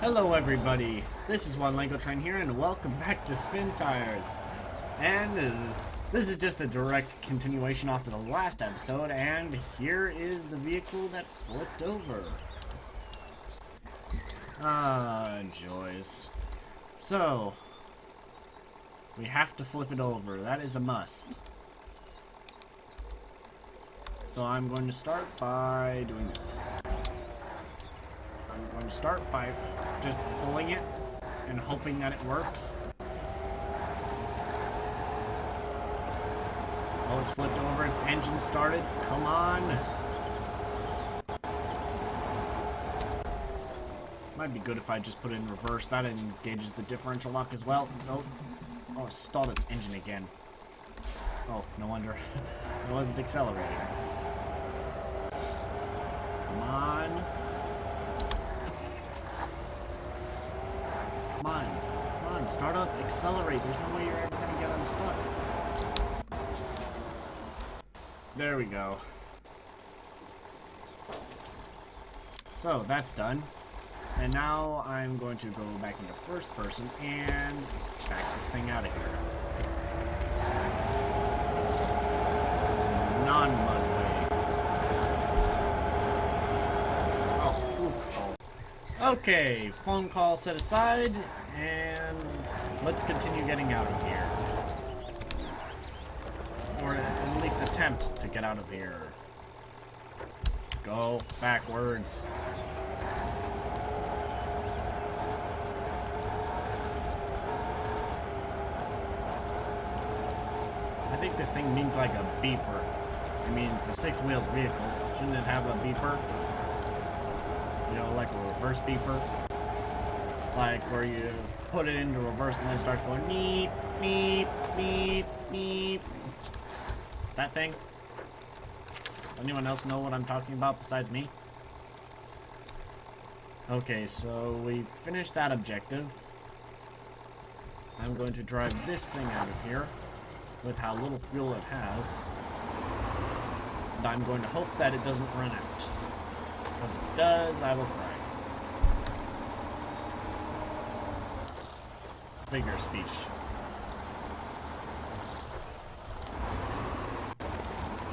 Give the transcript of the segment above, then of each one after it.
Hello everybody, this is 1legotrain here and welcome back to SPINTIRES. And this is just a direct continuation off of the last episode, and here is the vehicle that flipped over. Joys. So, we have to flip it over, that is a must. So I'm going to start by doing this. I'm going to start by just pulling it and hoping that it works. Oh, it's flipped over, its engine started. Come on. Might be good if I just put it in reverse. That engages the differential lock as well. Nope. Oh, it stalled its engine again. Oh, no wonder. It wasn't accelerating. Come on. Come on, start up, accelerate. There's no way you're ever gonna get unstuck. There we go. So, that's done. And now I'm going to go back into first person and back this thing out of here. Non-mud way. Oh. Okay, phone call set aside, and let's continue getting out of here. Or at least attempt to get out of here. Go backwards. I think this thing means like a beeper. I mean, it's a six-wheeled vehicle. Shouldn't it have a beeper? You know, like a reverse beeper. Like where you put it into reverse and then it starts going meep, meep, meep, meep. That thing? Anyone else know what I'm talking about besides me? Okay, so we finished that objective. I'm going to drive this thing out of here with how little fuel it has. And I'm going to hope that it doesn't run out. Because if it does, I will cry. Figure of speech.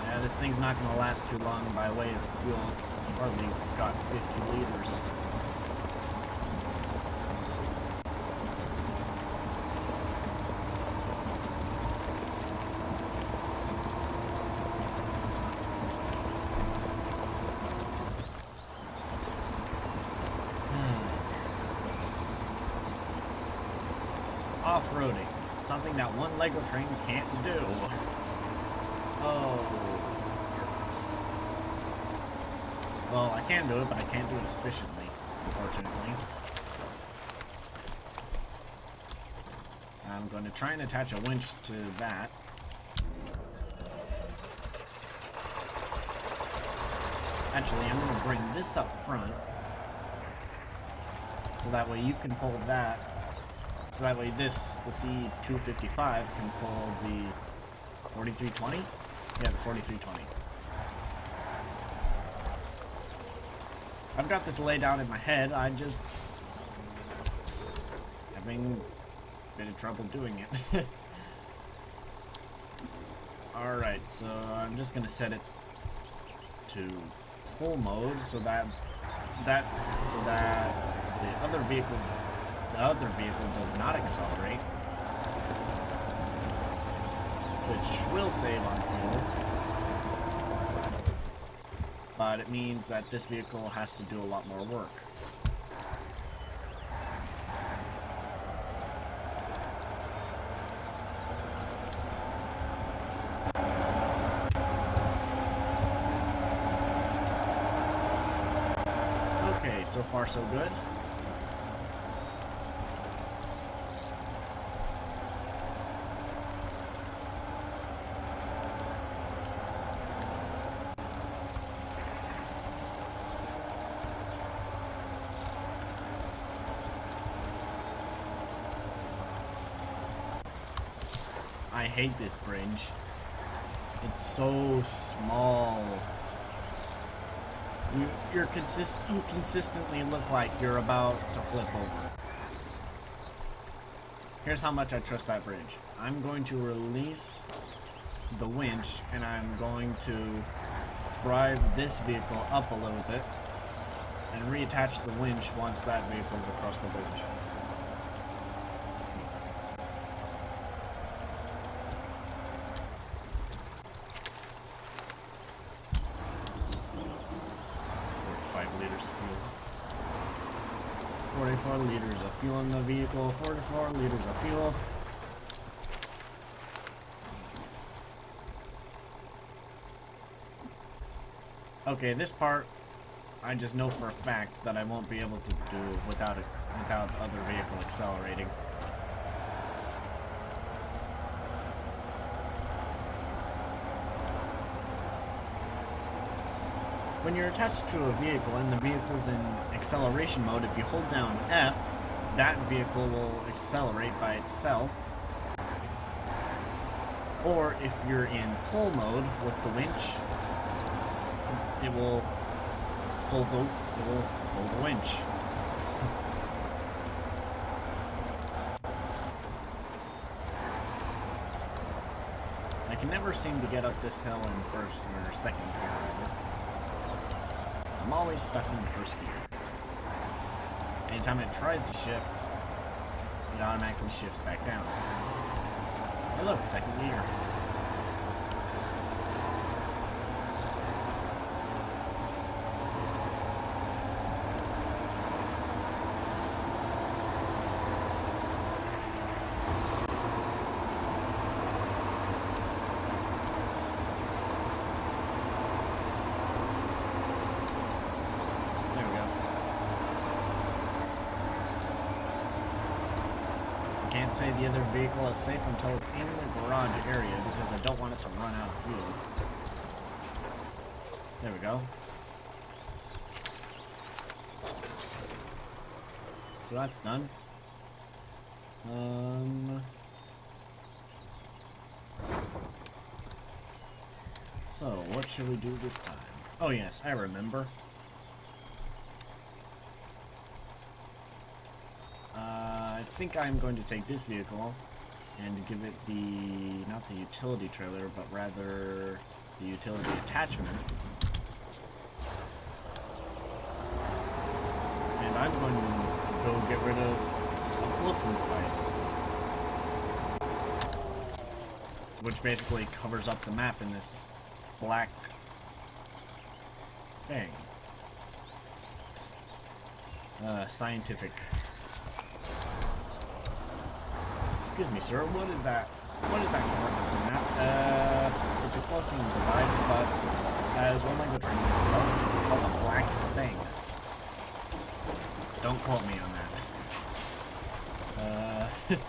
Yeah, this thing's not going to last too long by way of fuel. It's hardly got 50 liters. Off-roading, something that 1legotrain can't do. Oh, perfect. Well, I can do it, but I can't do it efficiently, unfortunately. I'm going to try and attach a winch to that. Actually, I'm going to bring this up front, so that way you can pull that. So that way the C255 can pull the 4320? Yeah, the 4320. I've got this laid out in my head, I'm just having a bit of trouble doing it. Alright, so I'm just gonna set it to pull mode so that the other vehicle does not accelerate, which will save on fuel, but it means that this vehicle has to do a lot more work. Okay, so far so good. I hate this bridge. It's so small. You consistently look like you're about to flip over. Here's how much I trust that bridge. I'm going to release the winch, and I'm going to drive this vehicle up a little bit and reattach the winch once that vehicle's across the bridge. Liters of fuel. 44 liters of fuel in the vehicle. 44 liters of fuel. Okay, this part I just know for a fact that I won't be able to do without the other vehicle accelerating. When you're attached to a vehicle and the vehicle's in acceleration mode, if you hold down F, that vehicle will accelerate by itself. Or if you're in pull mode with the winch, it will pull the winch. I can never seem to get up this hill in first or second gear either. I'm always stuck in the first gear. Anytime it tries to shift, it automatically shifts back down. Hey look, second gear. Can't say the other vehicle is safe until it's in the garage area because I don't want it to run out of fuel. There we go. So that's done. So what should we do this time? Oh yes, I remember. I think I'm going to take this vehicle and give it not the utility trailer, but rather the utility attachment. And I'm going to go get rid of a cloaking device, which basically covers up the map in this black thing. Scientific. Excuse me, sir. What is that? What is that mark on the map? It's a cloaking device, but as 1legotrain is it's called a black thing. Don't quote me on that.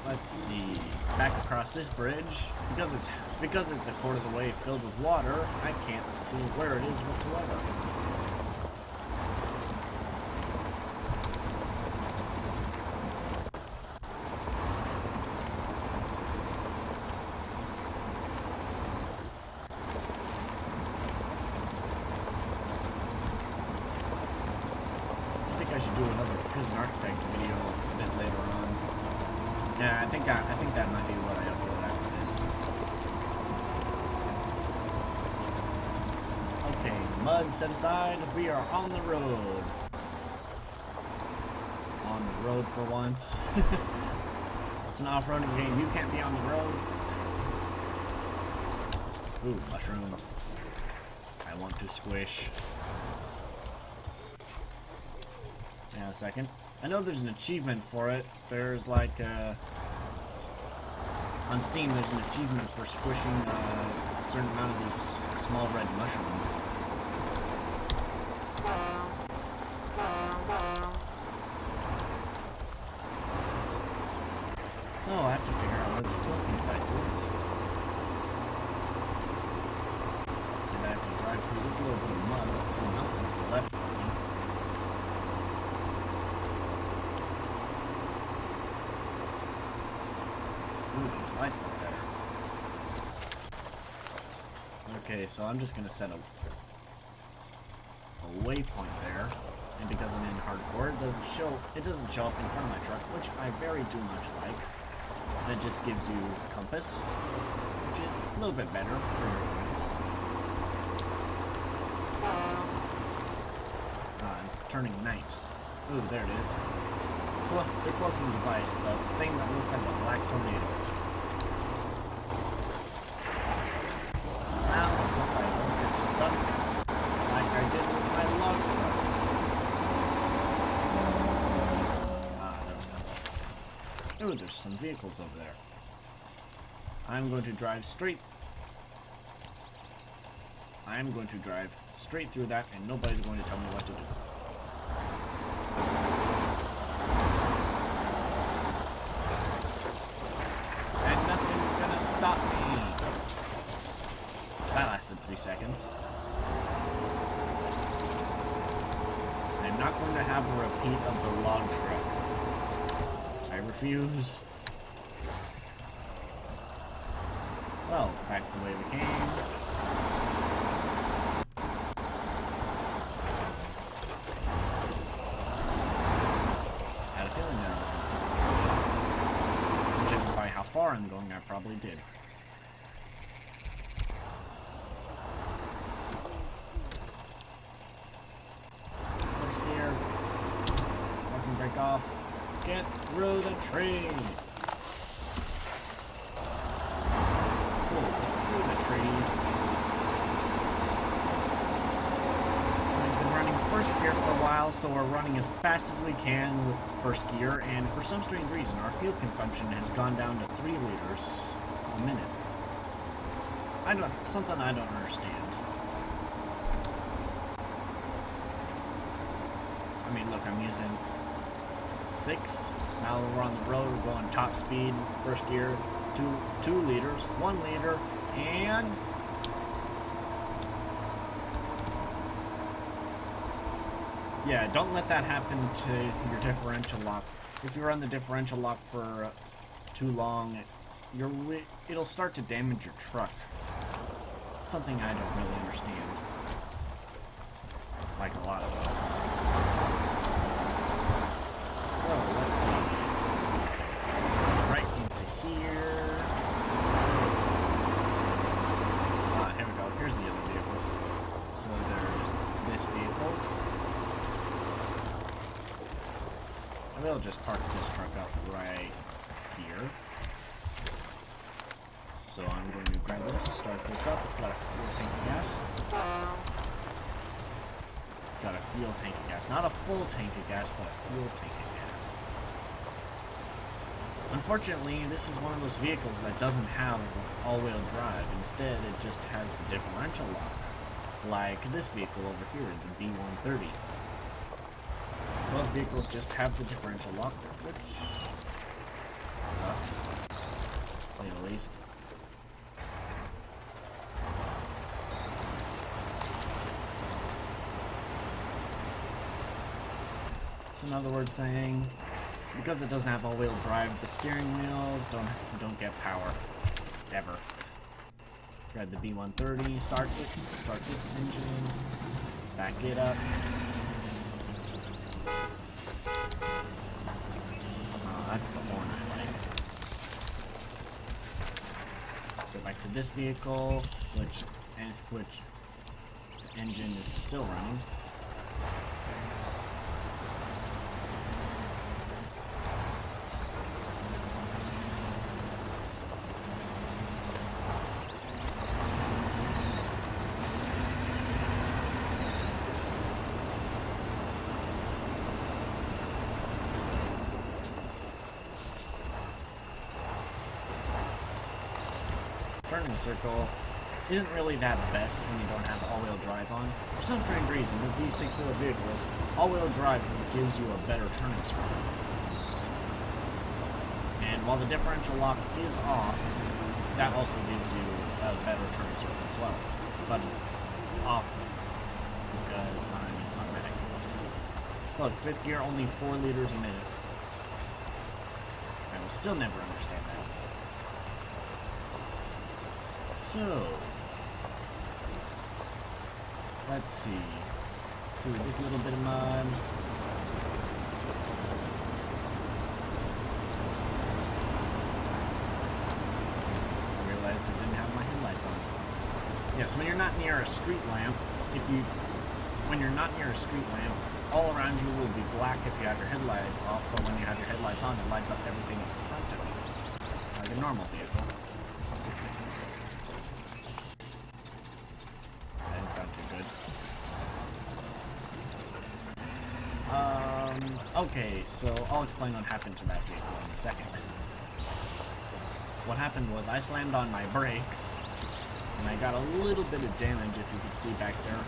Let's see. Back across this bridge, because it's a quarter of the way filled with water, I can't see where it is whatsoever. I should do another prison architect video a bit later on. Yeah, I think that might be what I upload after this. Okay, mud set aside. We are on the road. On the road for once. It's an off-roading game. You can't be on the road. Ooh, mushrooms. I want to squish. Hang on a second. I know there's an achievement for it. There's like on Steam there's an achievement for squishing a certain amount of these small red mushrooms. So I have to figure out what this cloaking device is. And I have to drive through this little bit of mud that someone else must have left for me. Ooh, the lights up there. Okay, so I'm just gonna set a waypoint there, and because I'm in hardcore, it doesn't show up in front of my truck, which I very do much like. That just gives you compass, which is a little bit better for your points. It's turning night. Ooh, there it is. The cloaking device, the thing that looks like a black tornado. Now let's hope I don't get stuck like I did with my log truck. There we go. Ooh, there's some vehicles over there. I'm going to drive straight through that, and nobody's going to tell me what to do. And nothing's gonna stop me. That lasted 3 seconds. I'm not going to have a repeat of the log truck. I refuse. Well, back the way we came. Had a feeling there was going to be judging by how far I'm going, I probably did. First gear. Parking brake off. Get through the tree. First gear for a while, so we're running as fast as we can with first gear, and for some strange reason our fuel consumption has gone down to 3 liters a minute. Something I don't understand. I mean, look, I'm using 6. Now we're on the road, we're going top speed, first gear, 2 liters, 1 liter, and yeah, don't let that happen to your differential lock. If you run the differential lock for too long, it'll start to damage your truck. Something I don't really understand. Like a lot of those. So, let's see. Right into here. Here we go. Here's the other vehicles. So there's this vehicle. We'll just park this truck up right here. So I'm going to grab this, start this up. It's got a fuel tank of gas. It's got a fuel tank of gas. Not a full tank of gas, but a fuel tank of gas. Unfortunately, this is one of those vehicles that doesn't have all-wheel drive. Instead, it just has the differential lock. Like this vehicle over here, the B130. Most vehicles just have the differential lock, which sucks, to say the least. So in other words saying, because it doesn't have all-wheel drive, the steering wheels don't get power, ever. Grab the B130, start its engine, back it up. That's the horn I like. Go back to this vehicle, which the engine is still running. Turning circle isn't really that best when you don't have all-wheel drive on. For some strange reason, with these 6-wheel vehicles, all-wheel drive gives you a better turning circle. And while the differential lock is off, that also gives you a better turning circle as well. But it's off because I'm automatic. Look, 5th gear, only 4 liters a minute. I will still never understand that. So, Let's see. Through this little bit of mud. I realized I didn't have my headlights on. Yes, when you're not near a street lamp, when you're not near a street lamp, all around you will be black if you have your headlights off, but when you have your headlights on, it lights up everything in front of you, like a normal vehicle. That didn't sound too good. Okay, so I'll explain what happened to that vehicle in a second. What happened was I slammed on my brakes, and I got a little bit of damage, if you could see back there.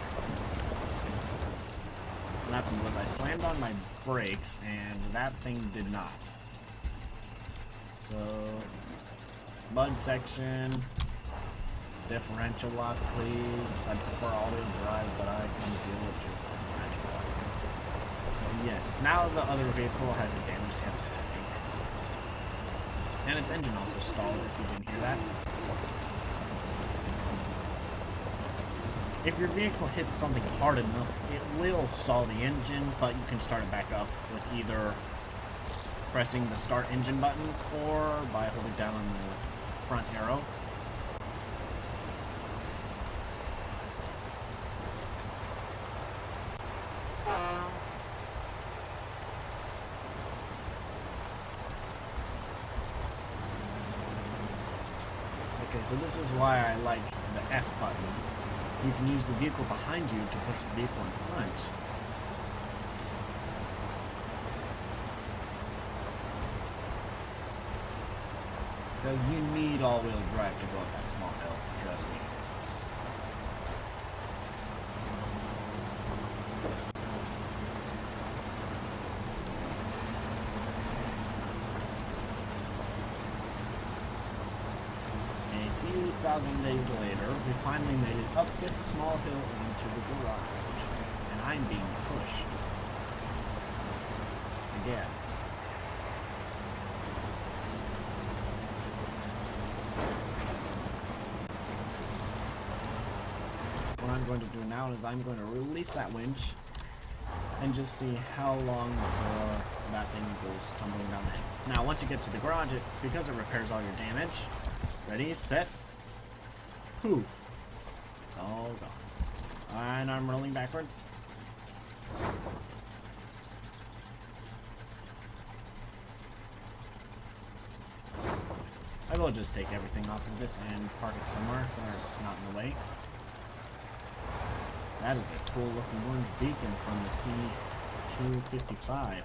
What happened was I slammed on my brakes, and that thing did not. So, mud section, differential lock, please. I prefer all-wheel drive, but I can deal with just differential lock. Yes, now the other vehicle has a damaged headlight, I think. And its engine also stalled, if you didn't hear that. If your vehicle hits something hard enough, it will stall the engine, but you can start it back up with either pressing the start engine button or by holding down on the front arrow. Okay, so this is why I like the F button. You can use the vehicle behind you to push the vehicle in front. Because you need all-wheel drive to go up that small hill, trust me. Thousand days later, we finally made it up this small hill into the garage, and I'm being pushed. Again. What I'm going to do now is I'm going to release that winch and just see how long before that thing goes tumbling down the hill. Now, once you get to the garage, because it repairs all your damage, ready, set, poof. It's all gone. And I'm rolling backwards. I will just take everything off of this and park it somewhere where it's not in the way. That is a cool looking orange beacon from the C255.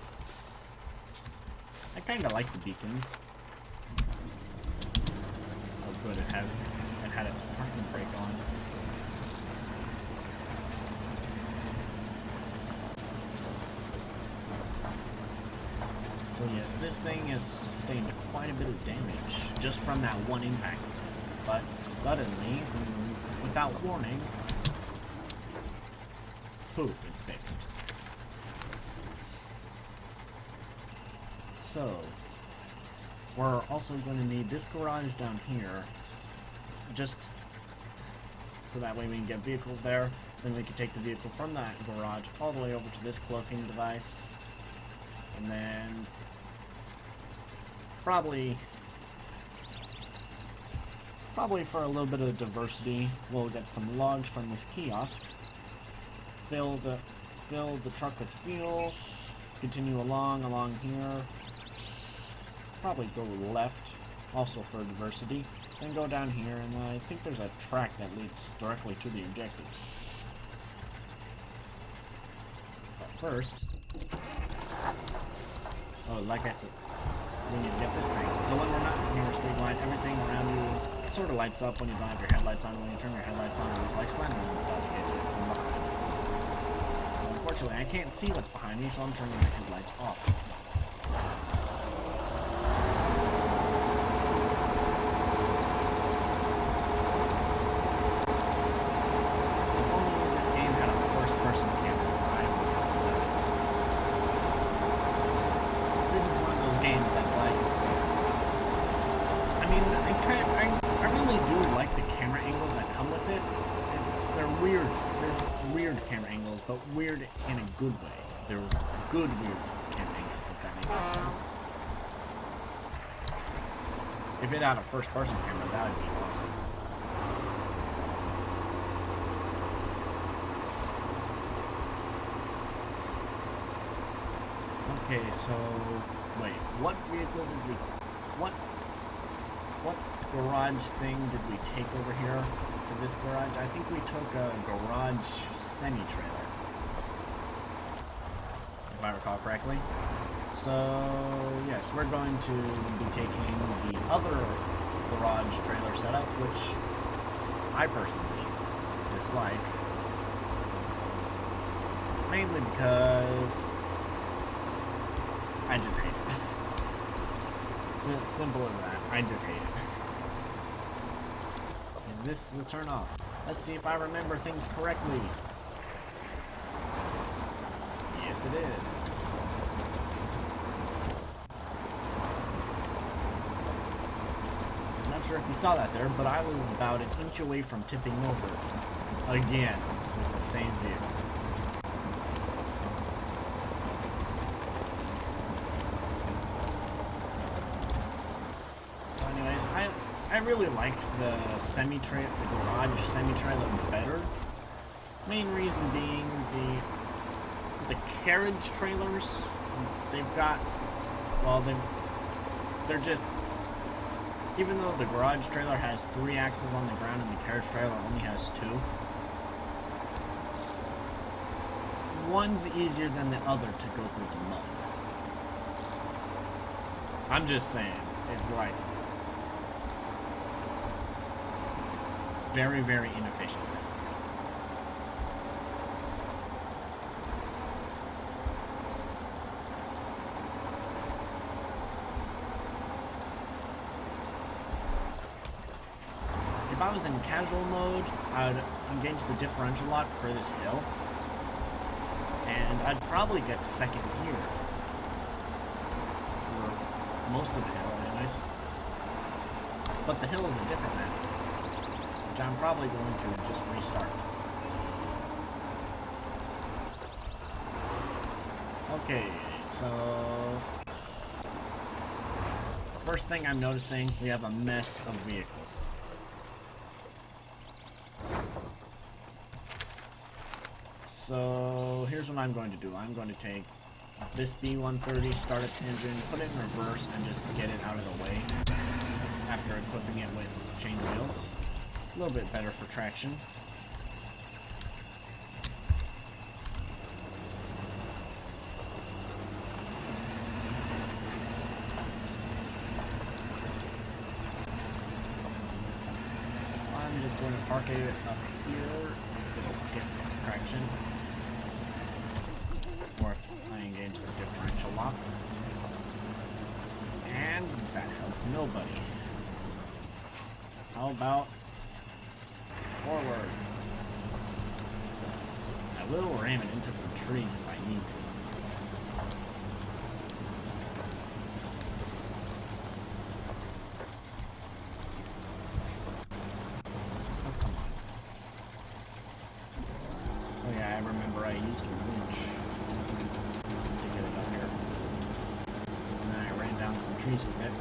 I kinda like the beacons. Oh good, it had its parking brake on. So yes, this thing has sustained quite a bit of damage just from that one impact. But suddenly, without warning, poof, it's fixed. So, we're also going to need this garage down here, just so that way we can get vehicles there. Then we can take the vehicle from that garage all the way over to this cloaking device. And then probably for a little bit of diversity, we'll get some logs from this kiosk, fill the truck with fuel, continue along here, probably go left, also for diversity, then go down here, and I think there's a track that leads directly to the objective. But first, oh, like I said, we need to get this thing. So when we're not near a street light, everything around you sort of lights up when you don't have your headlights on. When you turn your headlights on, it's like Slenderman's about to get you from behind. But unfortunately, I can't see what's behind me, so I'm turning my headlights off. If only this game had a first-person camera, I would love it. This is one of those games that's like, I mean, I really do like the camera angles that come with it. They're weird weird camera angles, but weird in a good way. They're good weird camera angles, if that makes any sense. If it had a first-person camera, that would be awesome. Okay, so wait, what vehicle did we? What garage thing did we take over here to this garage? I think we took a garage semi-trailer, if I recall correctly. So yes, we're going to be taking the other garage trailer setup, which I personally dislike, mainly because I just hate it. Simple as that. I just hate it. Is this the turn off? Let's see if I remember things correctly. Yes, it is. I'm not sure if you saw that there, but I was about an inch away from tipping over again with the same vehicle. I really like the garage semi-trailer better. Main reason being the carriage trailers they've got. Well, they're just, even though the garage trailer has 3 axles on the ground and the carriage trailer only has 2. One's easier than the other to go through the mud. I'm just saying, it's like very, very inefficient. If I was in casual mode, I would engage the differential lock for this hill, and I'd probably get to second gear for most of the hill anyways. But the hill is a different map, which I'm probably going to just restart. Okay, so first thing I'm noticing, we have a mess of vehicles. So here's what I'm going to do. I'm going to take this B130, start its engine, put it in reverse, and just get it out of the way after equipping it with chain wheels. A little bit better for traction. I'm just going to park it up here if it'll get traction, or if I engage the differential lock. And that helped nobody. How about forward? I will ram it into some trees if I need to. Oh, come on. Oh yeah, I remember I used a winch to get it up here. And then I ran down some trees with it.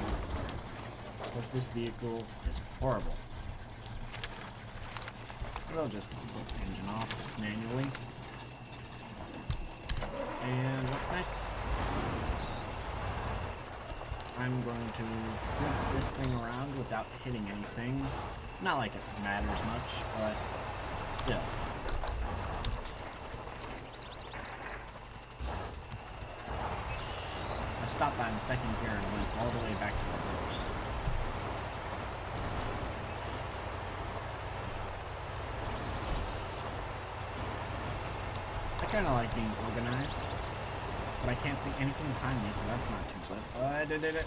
Of course, this vehicle is horrible. I'll just put the engine off manually. And what's next? I'm going to flip this thing around without hitting anything. Not like it matters much, but still. I stopped that in second gear and went all the way back to reverse. I kind of like being organized, but I can't see anything behind me, so that's not too good. But I did it.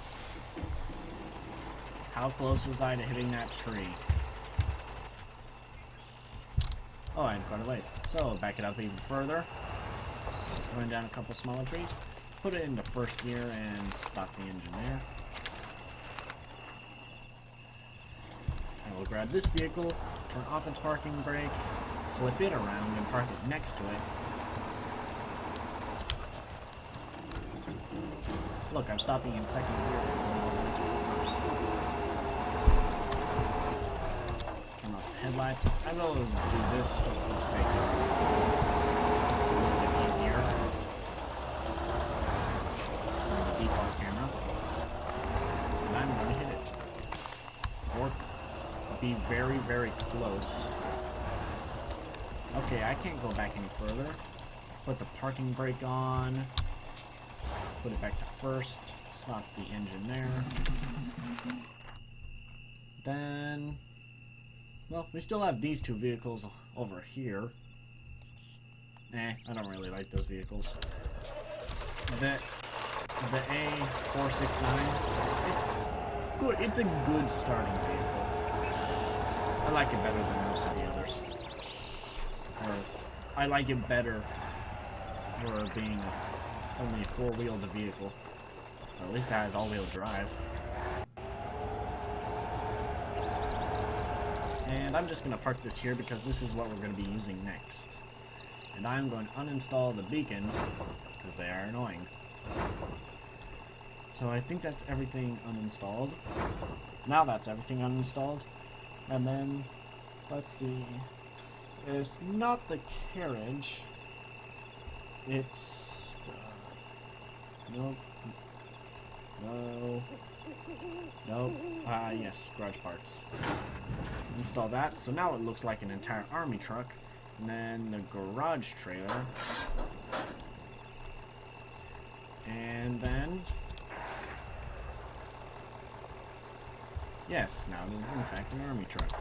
How close was I to hitting that tree? Oh, I had quite a ways. So, back it up even further. Going down a couple smaller trees. Put it into first gear and stop the engine there. I will grab this vehicle, turn off its parking brake, flip it around and park it next to it. Look, I'm stopping in second gear and going all the way to reverse. Turn off the headlights. I will do this just for the sake of it. It's a little bit easier than the default camera. And I'm going to hit it. Or be very, very close. Okay, I can't go back any further. Put the parking brake on. Put it back to first. Stop the engine there. Then, well, we still have these two vehicles over here. I don't really like those vehicles. The A469, it's good. It's a good starting vehicle. I like it better than most of the others. Or, I like it better for being only a four-wheeled vehicle. Or at least it has all-wheel drive. And I'm just going to park this here because this is what we're going to be using next. And I'm going to uninstall the beacons because they are annoying. So I think that's everything uninstalled. Now that's everything uninstalled. And then, let's see. It's not the carriage. It's nope. No. Nope. Yes, garage parts. Install that. So now it looks like an entire army truck. And then the garage trailer. And then... yes, now it is in fact an army truck.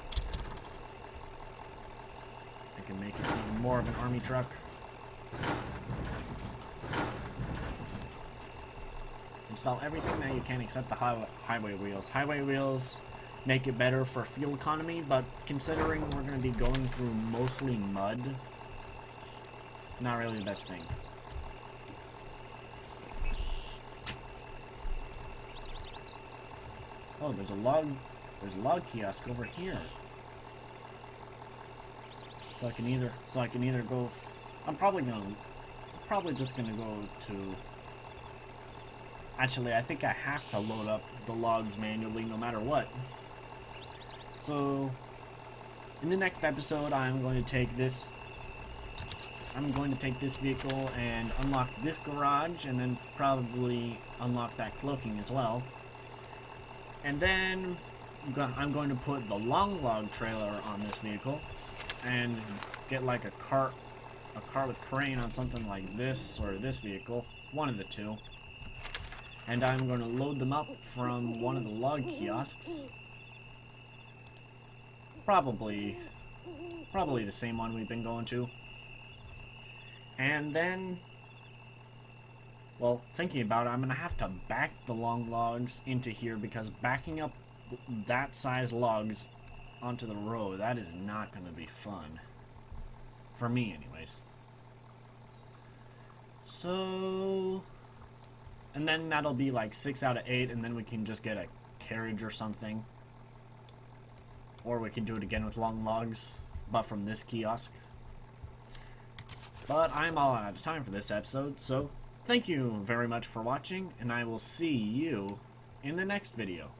I can make it even more of an army truck. Install everything that you can except the highway wheels. Highway wheels make it better for fuel economy, but considering we're going to be going through mostly mud, it's not really the best thing. Oh, there's a log kiosk over here. So I can either go. I'm probably just gonna go to. Actually, I think I have to load up the logs manually no matter what. So, in the next episode, I'm going to take this vehicle and unlock this garage, and then probably unlock that cloaking as well. And then I'm going to put the long log trailer on this vehicle and get like a cart with crane on something like this or this vehicle, one of the two. And I'm going to load them up from one of the log kiosks. Probably the same one we've been going to. And then, well, thinking about it, I'm going to have to back the long logs into here because backing up that size logs onto the road, that is not going to be fun. For me, anyways. So, and then that'll be like 6 out of 8, and then we can just get a carriage or something. Or we can do it again with long logs, but from this kiosk. But I'm all out of time for this episode, so thank you very much for watching, and I will see you in the next video.